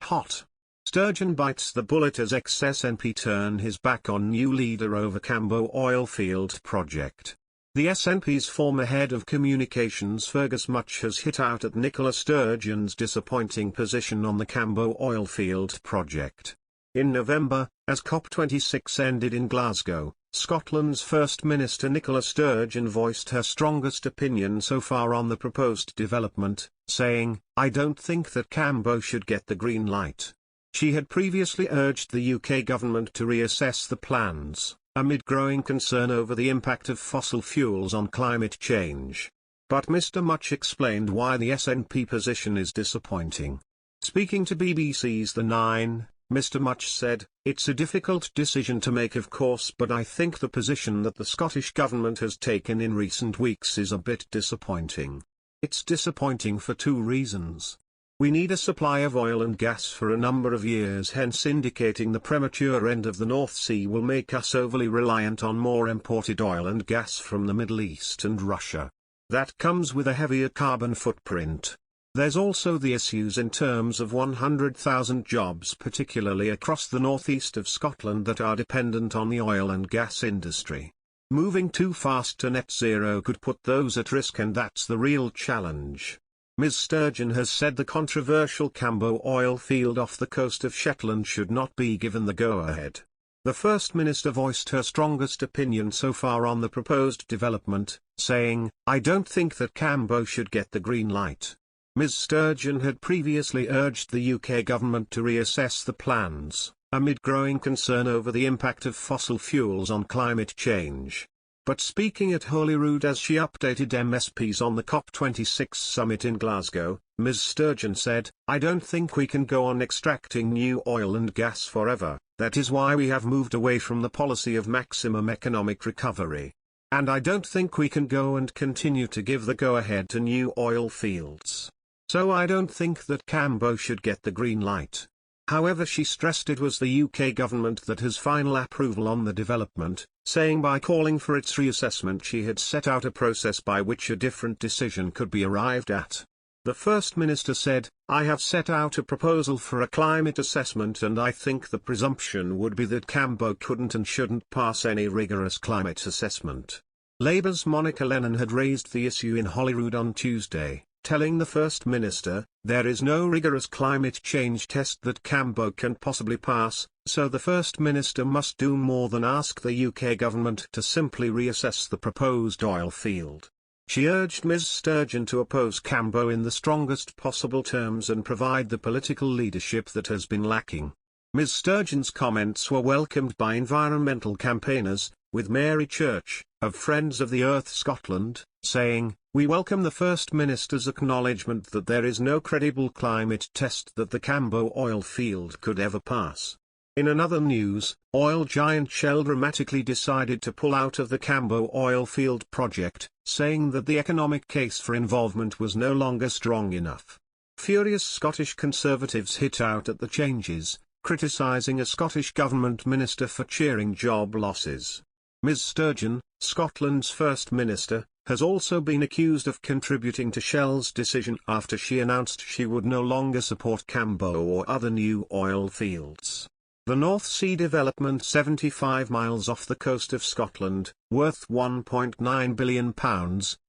Hot. Sturgeon bites the bullet as ex-SNP turn his back on new leader over Cambo Oilfield project. The SNP's former head of communications Fergus Much has hit out at Nicola Sturgeon's disappointing position on the Cambo Oilfield project. In November, as COP26 ended in Glasgow, Scotland's First Minister Nicola Sturgeon voiced her strongest opinion so far on the proposed development, saying, "I don't think that Cambo should get the green light." She had previously urged the UK government to reassess the plans, amid growing concern over the impact of fossil fuels on climate change. But Mr. Much explained why the SNP position is disappointing. Speaking to BBC's The Nine, Mr. Much said, "It's a difficult decision to make of course, but I think the position that the Scottish Government has taken in recent weeks is a bit disappointing. It's disappointing for two reasons. We need a supply of oil and gas for a number of years, hence indicating the premature end of the North Sea will make us overly reliant on more imported oil and gas from the Middle East and Russia. That comes with a heavier carbon footprint. There's also the issues in terms of 100,000 jobs particularly across the northeast of Scotland that are dependent on the oil and gas industry. Moving too fast to net zero could put those at risk, and that's the real challenge." Ms. Sturgeon has said the controversial Cambo Oilfield off the coast of Shetland should not be given the go-ahead. The First Minister voiced her strongest opinion so far on the proposed development, saying, "I don't think that Cambo should get the green light." Ms. Sturgeon had previously urged the UK government to reassess the plans, amid growing concern over the impact of fossil fuels on climate change. But speaking at Holyrood as she updated MSPs on the COP26 summit in Glasgow, Ms. Sturgeon said, "I don't think we can go on extracting new oil and gas forever. That is why we have moved away from the policy of maximum economic recovery. And I don't think we can go and continue to give the go-ahead to new oil fields. So I don't think that Cambo should get the green light." However, she stressed it was the UK government that has final approval on the development, saying by calling for its reassessment she had set out a process by which a different decision could be arrived at. The First Minister said, "I have set out a proposal for a climate assessment, and I think the presumption would be that Cambo couldn't and shouldn't pass any rigorous climate assessment." Labour's Monica Lennon had raised the issue in Holyrood on Tuesday, telling the First Minister, "There is no rigorous climate change test that Cambo can possibly pass, so the First Minister must do more than ask the UK government to simply reassess the proposed oil field." She urged Ms. Sturgeon to oppose Cambo in the strongest possible terms and provide the political leadership that has been lacking. Ms. Sturgeon's comments were welcomed by environmental campaigners, with Mary Church, of Friends of the Earth Scotland, saying, "We welcome the First Minister's acknowledgement that there is no credible climate test that the Cambo oil field could ever pass." In another news, oil giant Shell dramatically decided to pull out of the Cambo Oilfield project, saying that the economic case for involvement was no longer strong enough. Furious Scottish Conservatives hit out at the changes, criticising a Scottish Government minister for cheering job losses. Ms. Sturgeon, Scotland's First Minister, has also been accused of contributing to Shell's decision after she announced she would no longer support Cambo or other new oil fields. The North Sea development 75 miles off the coast of Scotland, worth £1.9 billion,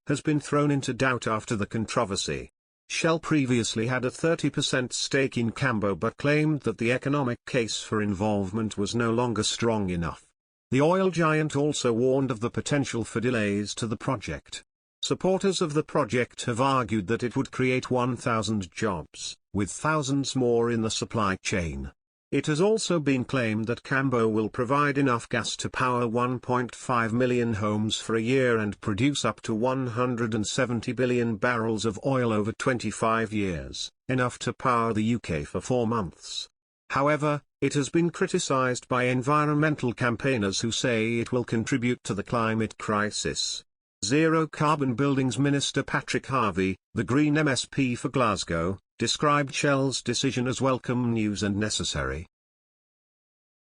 has been thrown into doubt after the controversy. Shell previously had a 30% stake in Cambo but claimed that the economic case for involvement was no longer strong enough. The oil giant also warned of the potential for delays to the project. Supporters of the project have argued that it would create 1,000 jobs, with thousands more in the supply chain. It has also been claimed that Cambo will provide enough gas to power 1.5 million homes for a year and produce up to 170 billion barrels of oil over 25 years, enough to power the UK for 4 months. However, it has been criticised by environmental campaigners who say it will contribute to the climate crisis. Zero Carbon Buildings Minister Patrick Harvey, the Green MSP for Glasgow, described Shell's decision as welcome news and necessary.